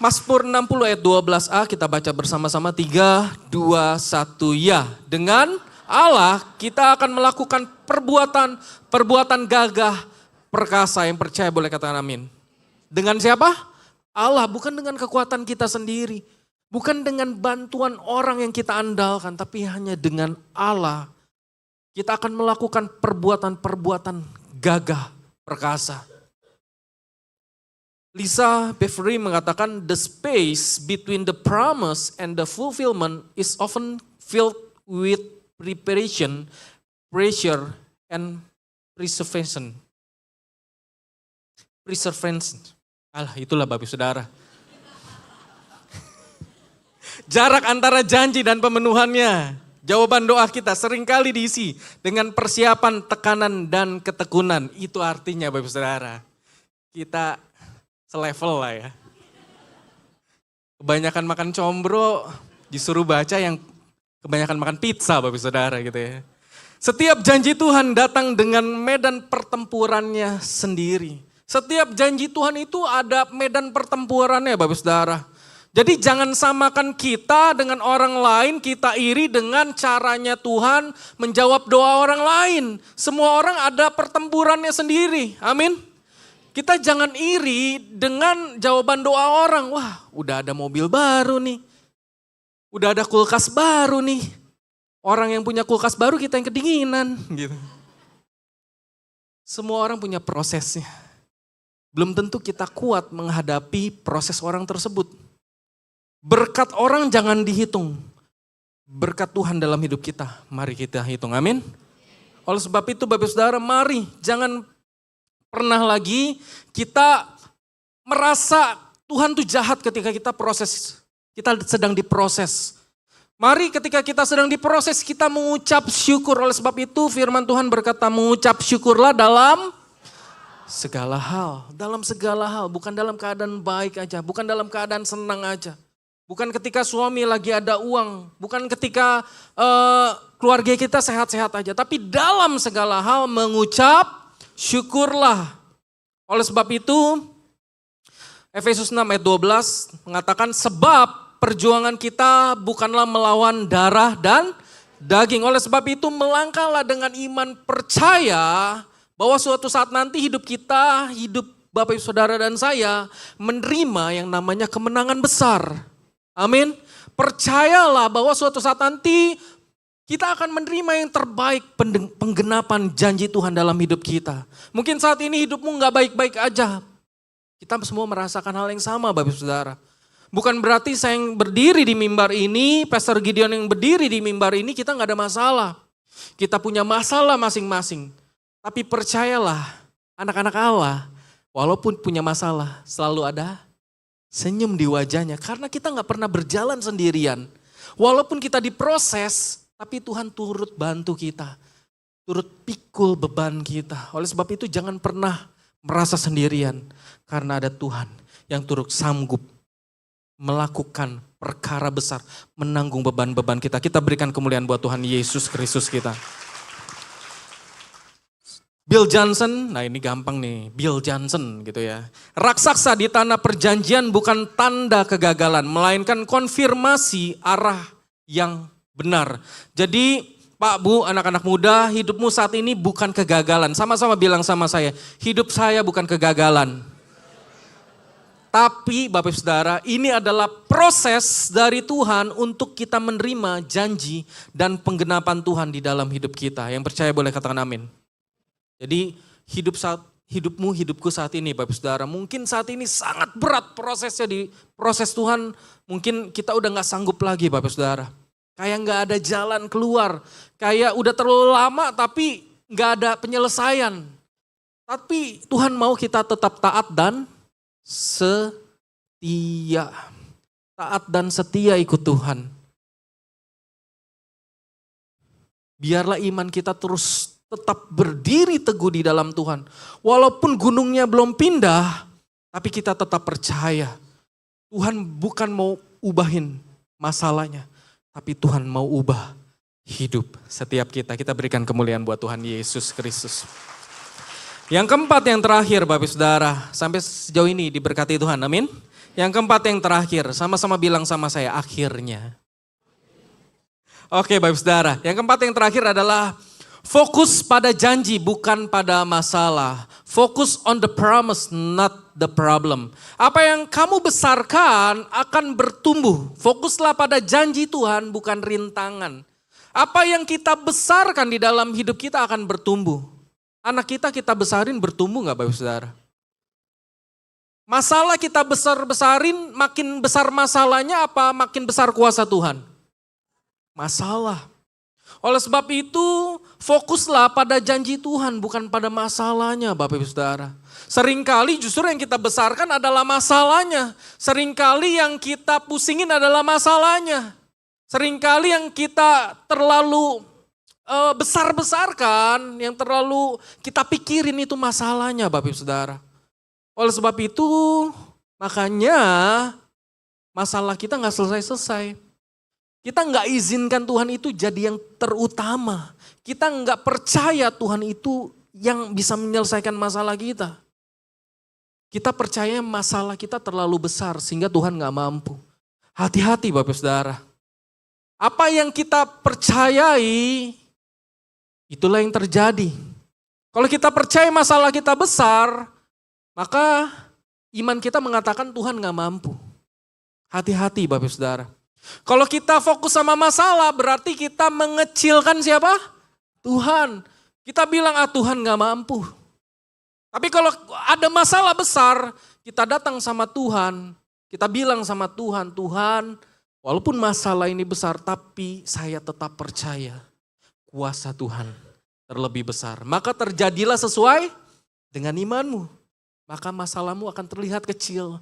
Mazmur 60 ayat 12a kita baca bersama-sama. 3, 2, 1 ya. Dengan Allah kita akan melakukan perbuatan gagah perkasa. Yang percaya boleh katakan amin. Dengan siapa? Allah, bukan dengan kekuatan kita sendiri. Bukan dengan bantuan orang yang kita andalkan, tapi hanya dengan Allah. Kita akan melakukan perbuatan gagah perkasa. Lisa Beverly mengatakan, the space between the promise and the fulfillment is often filled with preparation, pressure, and preservation. Itulah Bapak Saudara. Jarak antara janji dan pemenuhannya. Jawaban doa kita seringkali diisi dengan persiapan, tekanan, dan ketekunan. Itu artinya Bapak Saudara, kita selevel lah ya. Kebanyakan makan combro, disuruh baca yang kebanyakan makan pizza Bapak Saudara gitu ya. Setiap janji Tuhan datang dengan medan pertempurannya sendiri. Setiap janji Tuhan itu ada medan pertempurannya Bapak Saudara. Jadi jangan samakan kita dengan orang lain, kita iri dengan caranya Tuhan menjawab doa orang lain. Semua orang ada pertempurannya sendiri, amin. Kita jangan iri dengan jawaban doa orang. Wah, udah ada mobil baru nih, udah ada kulkas baru nih. Orang yang punya kulkas baru kita yang kedinginan. Gitu. Semua orang punya prosesnya. Belum tentu kita kuat menghadapi proses orang tersebut. Berkat orang jangan dihitung. Berkat Tuhan dalam hidup kita, mari kita hitung. Amin. Oleh sebab itu Bapak Saudara, mari jangan pernah lagi kita merasa Tuhan tuh jahat ketika kita sedang diproses. Mari ketika kita sedang diproses kita mengucap syukur. Oleh sebab itu firman Tuhan berkata mengucap syukurlah dalam segala hal. Dalam segala hal, bukan dalam keadaan baik aja, bukan dalam keadaan senang aja. Bukan ketika suami lagi ada uang, bukan ketika keluarga kita sehat-sehat aja. Tapi dalam segala hal mengucap syukurlah. Oleh sebab itu Efesus 6 ayat 12 mengatakan sebab perjuangan kita bukanlah melawan darah dan daging. Oleh sebab itu melangkahlah dengan iman percaya bahwa suatu saat nanti hidup kita, hidup Bapak Ibu Saudara dan saya menerima yang namanya kemenangan besar. Amin. Percayalah bahwa suatu saat nanti kita akan menerima yang terbaik penggenapan janji Tuhan dalam hidup kita. Mungkin saat ini hidupmu gak baik-baik aja. Kita semua merasakan hal yang sama Bapak Saudara. Bukan berarti saya yang berdiri di mimbar ini, Pastor Gideon yang berdiri di mimbar ini kita gak ada masalah. Kita punya masalah masing-masing. Tapi percayalah anak-anak Allah walaupun punya masalah selalu ada senyum di wajahnya karena kita gak pernah berjalan sendirian. Walaupun kita diproses, tapi Tuhan turut bantu kita. Turut pikul beban kita. Oleh sebab itu jangan pernah merasa sendirian. Karena ada Tuhan yang turut sanggup melakukan perkara besar. Menanggung beban-beban kita. Kita berikan kemuliaan buat Tuhan Yesus Kristus kita. Bill Johnson, nah ini gampang nih, Bill Johnson gitu ya. Raksasa di tanah perjanjian bukan tanda kegagalan, melainkan konfirmasi arah yang benar. Jadi Pak, Bu, anak-anak muda, hidupmu saat ini bukan kegagalan. Sama-sama bilang sama saya, hidup saya bukan kegagalan. Tapi Bapak Saudara, ini adalah proses dari Tuhan untuk kita menerima janji dan penggenapan Tuhan di dalam hidup kita. Yang percaya boleh katakan amin. Jadi hidupku saat ini Bapak Saudara, mungkin saat ini sangat berat prosesnya di proses Tuhan, mungkin kita udah gak sanggup lagi Bapak Saudara. Kayak gak ada jalan keluar, kayak udah terlalu lama tapi gak ada penyelesaian. Tapi Tuhan mau kita tetap taat dan setia. Taat dan setia ikut Tuhan. Biarlah iman kita terus tetap berdiri teguh di dalam Tuhan. Walaupun gunungnya belum pindah, tapi kita tetap percaya. Tuhan bukan mau ubahin masalahnya, tapi Tuhan mau ubah hidup setiap kita. Kita berikan kemuliaan buat Tuhan Yesus Kristus. Yang keempat, yang terakhir Bapak Saudara, sampai sejauh ini diberkati Tuhan, amin. Yang keempat, yang terakhir, sama-sama bilang sama saya, akhirnya. Oke Bapak Saudara, yang keempat, yang terakhir adalah fokus pada janji bukan pada masalah. Focus on the promise, not the problem. Apa yang kamu besarkan akan bertumbuh. Fokuslah pada janji Tuhan bukan rintangan. Apa yang kita besarkan di dalam hidup kita akan bertumbuh. Anak kita besarin bertumbuh gak Bapak Saudara? Masalah kita besar-besarin, makin besar masalahnya apa makin besar kuasa Tuhan? Masalah. Oleh sebab itu fokuslah pada janji Tuhan, bukan pada masalahnya Bapak Ibu Saudara. Seringkali justru yang kita besarkan adalah masalahnya. Seringkali yang kita pusingin adalah masalahnya. Seringkali yang kita terlalu besar-besarkan, yang terlalu kita pikirin itu masalahnya Bapak Ibu Saudara. Oleh sebab itu, makanya masalah kita gak selesai-selesai. Kita gak izinkan Tuhan itu jadi yang terutama. Kita gak percaya Tuhan itu yang bisa menyelesaikan masalah kita. Kita percaya masalah kita terlalu besar sehingga Tuhan gak mampu. Hati-hati Bapak Saudara. Apa yang kita percayai, itulah yang terjadi. Kalau kita percaya masalah kita besar, maka iman kita mengatakan Tuhan gak mampu. Hati-hati Bapak Saudara. Kalau kita fokus sama masalah berarti kita mengecilkan siapa? Tuhan. Kita bilang Tuhan gak mampu. Tapi kalau ada masalah besar, kita datang sama Tuhan. Kita bilang sama Tuhan, Tuhan walaupun masalah ini besar tapi saya tetap percaya kuasa Tuhan terlebih besar. Maka terjadilah sesuai dengan imanmu. Maka masalahmu akan terlihat kecil.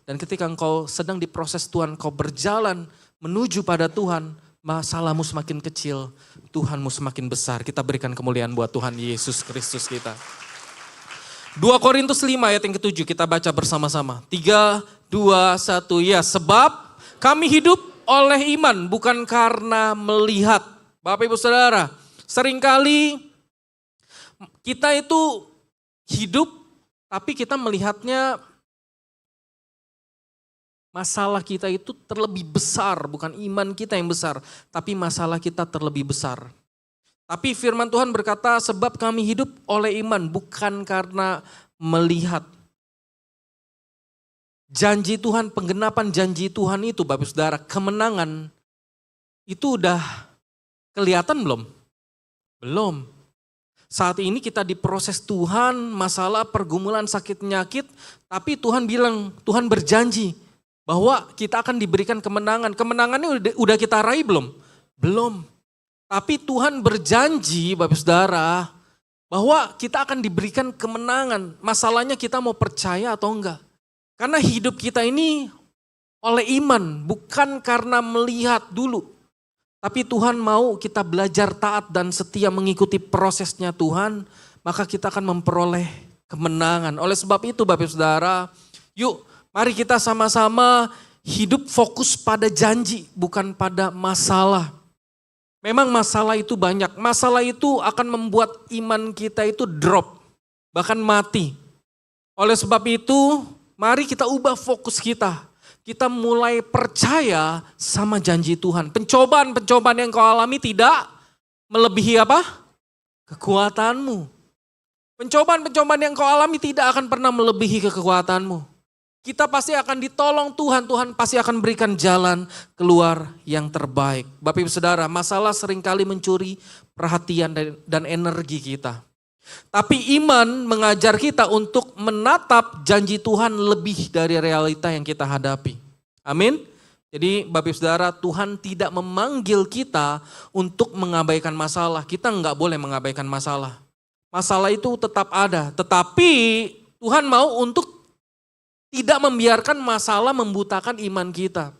Dan ketika engkau sedang diproses Tuhan, engkau berjalan menuju pada Tuhan, masalahmu semakin kecil, Tuhanmu semakin besar. Kita berikan kemuliaan buat Tuhan Yesus Kristus kita. 2 Korintus 5 ayat yang ke-7 kita baca bersama-sama. 3, 2, 1, ya sebab kami hidup oleh iman bukan karena melihat. Bapak Ibu Saudara, seringkali kita itu hidup tapi kita melihatnya masalah kita itu terlebih besar, bukan iman kita yang besar, tapi masalah kita terlebih besar. Tapi firman Tuhan berkata, sebab kami hidup oleh iman, bukan karena melihat. Janji Tuhan, penggenapan janji Tuhan itu Bapak Saudara, kemenangan, itu udah kelihatan belum? Belum. Saat ini kita diproses Tuhan, masalah, pergumulan, sakit, penyakit, tapi Tuhan bilang, Tuhan berjanji bahwa kita akan diberikan kemenangan. Kemenangannya udah kita raih belum? Belum. Tapi Tuhan berjanji, Bapak Saudara, bahwa kita akan diberikan kemenangan. Masalahnya kita mau percaya atau enggak. Karena hidup kita ini oleh iman, bukan karena melihat dulu. Tapi Tuhan mau kita belajar taat dan setia mengikuti prosesnya Tuhan, maka kita akan memperoleh kemenangan. Oleh sebab itu Bapak Saudara, yuk mari kita sama-sama hidup fokus pada janji, bukan pada masalah. Memang masalah itu banyak, masalah itu akan membuat iman kita itu drop, bahkan mati. Oleh sebab itu, mari kita ubah fokus kita. Kita mulai percaya sama janji Tuhan. Pencobaan-pencobaan yang kau alami tidak melebihi apa? Kekuatanmu. Pencobaan-pencobaan yang kau alami tidak akan pernah melebihi kekuatanmu. Kita pasti akan ditolong Tuhan. Tuhan pasti akan berikan jalan keluar yang terbaik. Bapak Ibu Saudara, masalah seringkali mencuri perhatian dan energi kita. Tapi iman mengajar kita untuk menatap janji Tuhan lebih dari realita yang kita hadapi. Amin. Jadi Bapak Ibu Saudara, Tuhan tidak memanggil kita untuk mengabaikan masalah. Kita enggak boleh mengabaikan masalah. Masalah itu tetap ada. Tetapi Tuhan mau untuk tidak membiarkan masalah membutakan iman kita.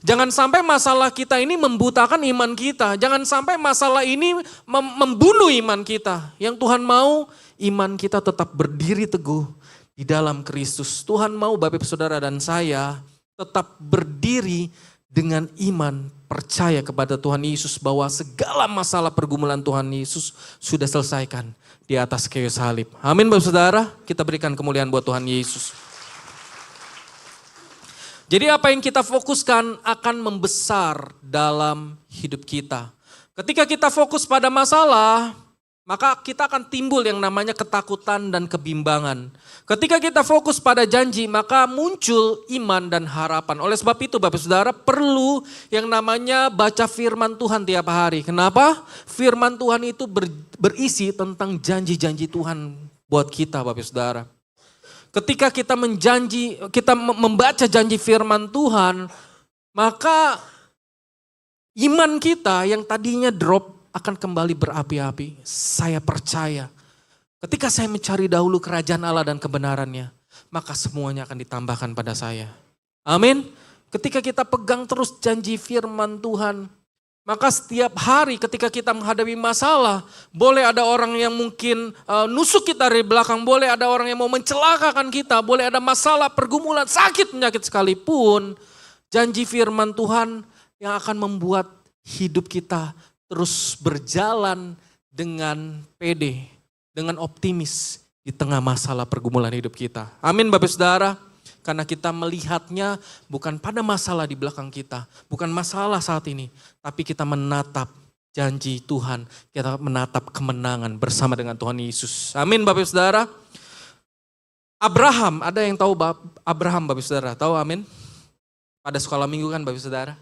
Jangan sampai masalah kita ini membutakan iman kita. Jangan sampai masalah ini membunuh iman kita. Yang Tuhan mau iman kita tetap berdiri teguh di dalam Kristus. Tuhan mau Bapak Saudara dan saya tetap berdiri dengan iman percaya kepada Tuhan Yesus bahwa segala masalah pergumulan Tuhan Yesus sudah selesaikan di atas kayu salib. Amin Bapak Saudara, kita berikan kemuliaan buat Tuhan Yesus. Jadi apa yang kita fokuskan akan membesar dalam hidup kita. Ketika kita fokus pada masalah, maka kita akan timbul yang namanya ketakutan dan kebimbangan. Ketika kita fokus pada janji, maka muncul iman dan harapan. Oleh sebab itu Bapak Saudara perlu yang namanya baca firman Tuhan tiap hari. Kenapa? Firman Tuhan itu berisi tentang janji-janji Tuhan buat kita Bapak Saudara. Ketika kita membaca janji firman Tuhan, maka iman kita yang tadinya drop akan kembali berapi-api. Saya percaya ketika saya mencari dahulu kerajaan Allah dan kebenarannya, maka semuanya akan ditambahkan pada saya. Amin. Ketika kita pegang terus janji firman Tuhan, maka setiap hari ketika kita menghadapi masalah, boleh ada orang yang mungkin nusuk kita dari belakang, boleh ada orang yang mau mencelakakan kita, boleh ada masalah, pergumulan, sakit, penyakit sekalipun, janji firman Tuhan yang akan membuat hidup kita terus berjalan dengan pede, dengan optimis di tengah masalah pergumulan hidup kita. Amin Bapak Saudara. Karena kita melihatnya bukan pada masalah di belakang kita, bukan masalah saat ini, tapi kita menatap janji Tuhan, kita menatap kemenangan bersama dengan Tuhan Yesus. Amin Bapak Saudara. Abraham, ada yang tahu Abraham Bapak Saudara? Tahu amin? Pada sekolah minggu kan Bapak Saudara.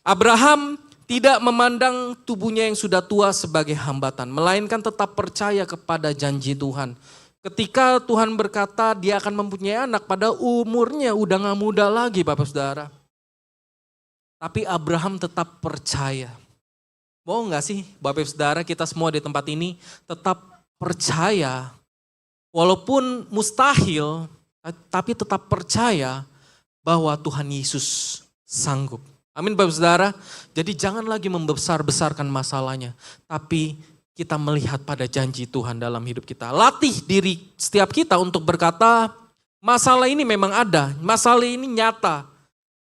Abraham tidak memandang tubuhnya yang sudah tua sebagai hambatan, melainkan tetap percaya kepada janji Tuhan. Ketika Tuhan berkata dia akan mempunyai anak pada umurnya udah gak muda lagi Bapak Saudara. Tapi Abraham tetap percaya. Mau gak sih Bapak Saudara kita semua di tempat ini tetap percaya. Walaupun mustahil tapi tetap percaya bahwa Tuhan Yesus sanggup. Amin Bapak Saudara. Jadi jangan lagi membesar-besarkan masalahnya. Tapi kita melihat pada janji Tuhan dalam hidup kita. Latih diri setiap kita untuk berkata, masalah ini memang ada, masalah ini nyata.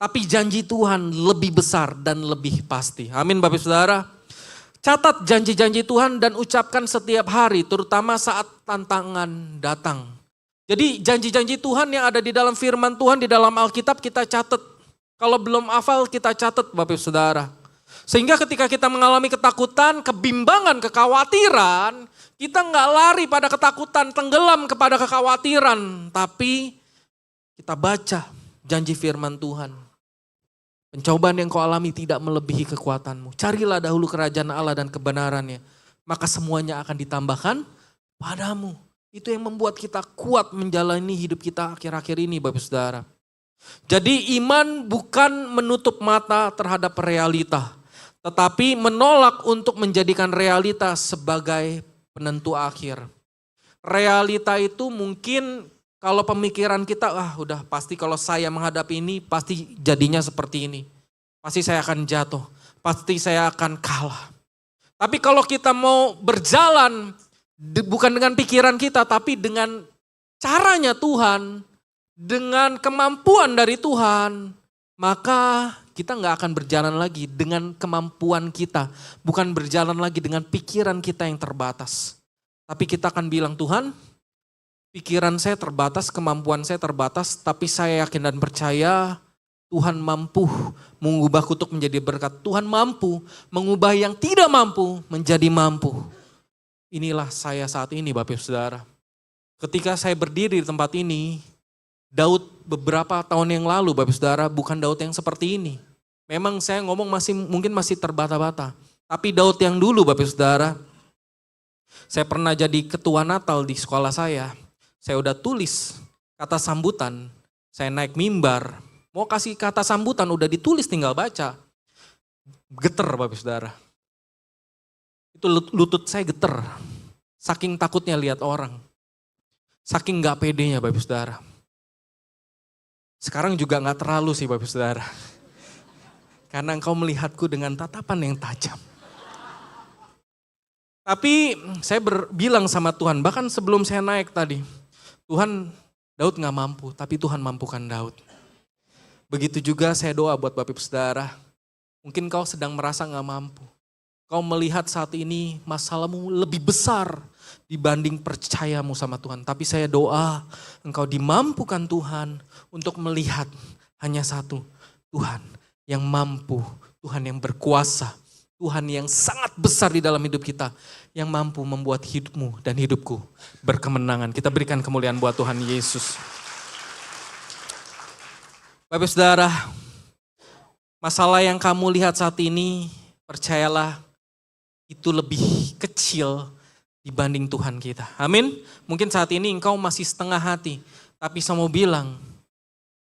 Tapi janji Tuhan lebih besar dan lebih pasti. Amin Bapak Saudara. Catat janji-janji Tuhan dan ucapkan setiap hari, terutama saat tantangan datang. Jadi janji-janji Tuhan yang ada di dalam firman Tuhan, di dalam Alkitab kita catat. Kalau belum hafal kita catat Bapak Saudara. Sehingga ketika kita mengalami ketakutan, kebimbangan, kekhawatiran, kita nggak lari pada ketakutan, tenggelam kepada kekhawatiran. Tapi kita baca janji firman Tuhan. Pencobaan yang kau alami tidak melebihi kekuatanmu. Carilah dahulu kerajaan Allah dan kebenarannya. Maka semuanya akan ditambahkan padamu. Itu yang membuat kita kuat menjalani hidup kita akhir-akhir ini Bapak Saudara. Jadi iman bukan menutup mata terhadap realita. Tetapi menolak untuk menjadikan realita sebagai penentu akhir. Realita itu mungkin kalau pemikiran kita, udah pasti kalau saya menghadapi ini pasti jadinya seperti ini. Pasti saya akan jatuh, pasti saya akan kalah. Tapi kalau kita mau berjalan bukan dengan pikiran kita tapi dengan caranya Tuhan, dengan kemampuan dari Tuhan, maka kita nggak akan berjalan lagi dengan kemampuan kita. Bukan berjalan lagi dengan pikiran kita yang terbatas. Tapi kita akan bilang, Tuhan, pikiran saya terbatas, kemampuan saya terbatas, tapi saya yakin dan percaya Tuhan mampu mengubah kutuk menjadi berkat. Tuhan mampu mengubah yang tidak mampu menjadi mampu. Inilah saya saat ini Bapak Saudara. Ketika saya berdiri di tempat ini, Daud beberapa tahun yang lalu Bapak Saudara bukan Daud yang seperti ini. Memang saya ngomong mungkin masih terbata-bata. Tapi Daud yang dulu Bapak Saudara, saya pernah jadi ketua Natal di sekolah saya. Saya udah tulis kata sambutan, saya naik mimbar. Mau kasih kata sambutan udah ditulis tinggal baca. Geter Bapak Saudara. Itu lutut saya geter. Saking takutnya lihat orang. Saking gak pedenya Bapak Saudara. Sekarang juga gak terlalu sih Bapak Saudara. Karena engkau melihatku dengan tatapan yang tajam. Tapi saya bilang sama Tuhan, bahkan sebelum saya naik tadi. Tuhan, Daud gak mampu, tapi Tuhan mampukan Daud. Begitu juga saya doa buat Bapak Saudara. Mungkin kau sedang merasa gak mampu. Kau melihat saat ini masalahmu lebih besar dibanding percayamu sama Tuhan. Tapi saya doa engkau dimampukan Tuhan untuk melihat hanya satu. Tuhan yang mampu, Tuhan yang berkuasa, Tuhan yang sangat besar di dalam hidup kita. Yang mampu membuat hidupmu dan hidupku berkemenangan. Kita berikan kemuliaan buat Tuhan Yesus. Bapak Saudara, masalah yang kamu lihat saat ini, percayalah itu lebih kecil dibanding Tuhan kita. Amin. Mungkin saat ini engkau masih setengah hati, tapi saya mau bilang,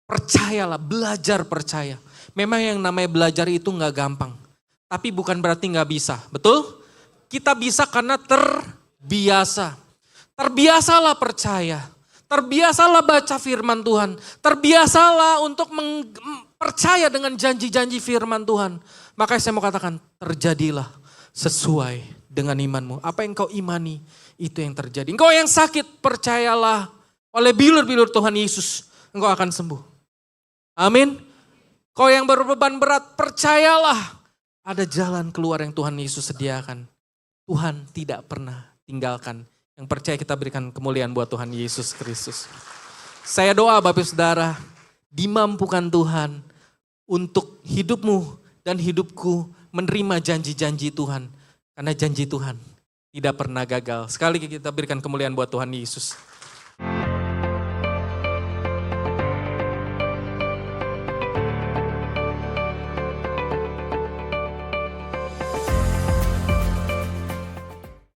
percayalah, belajar percaya. Memang yang namanya belajar itu gak gampang. tapi bukan berarti nggak bisa. Betul? Kita bisa karena terbiasa. Terbiasalah percaya. Terbiasalah baca firman Tuhan. Terbiasalah untuk percaya dengan janji-janji firman Tuhan. Makanya saya mau katakan, terjadilah sesuai dengan imanmu. Apa yang kau imani, itu yang terjadi. Engkau yang sakit, percayalah oleh bilur-bilur Tuhan Yesus, engkau akan sembuh. Amin. Kau yang berbeban berat, percayalah ada jalan keluar yang Tuhan Yesus sediakan. Tuhan tidak pernah tinggalkan. Yang percaya kita berikan kemuliaan buat Tuhan Yesus Kristus. Saya doa Bapak Saudara, dimampukan Tuhan untuk hidupmu dan hidupku menerima janji-janji Tuhan. Karena janji Tuhan tidak pernah gagal. Sekali lagi kita berikan kemuliaan buat Tuhan Yesus.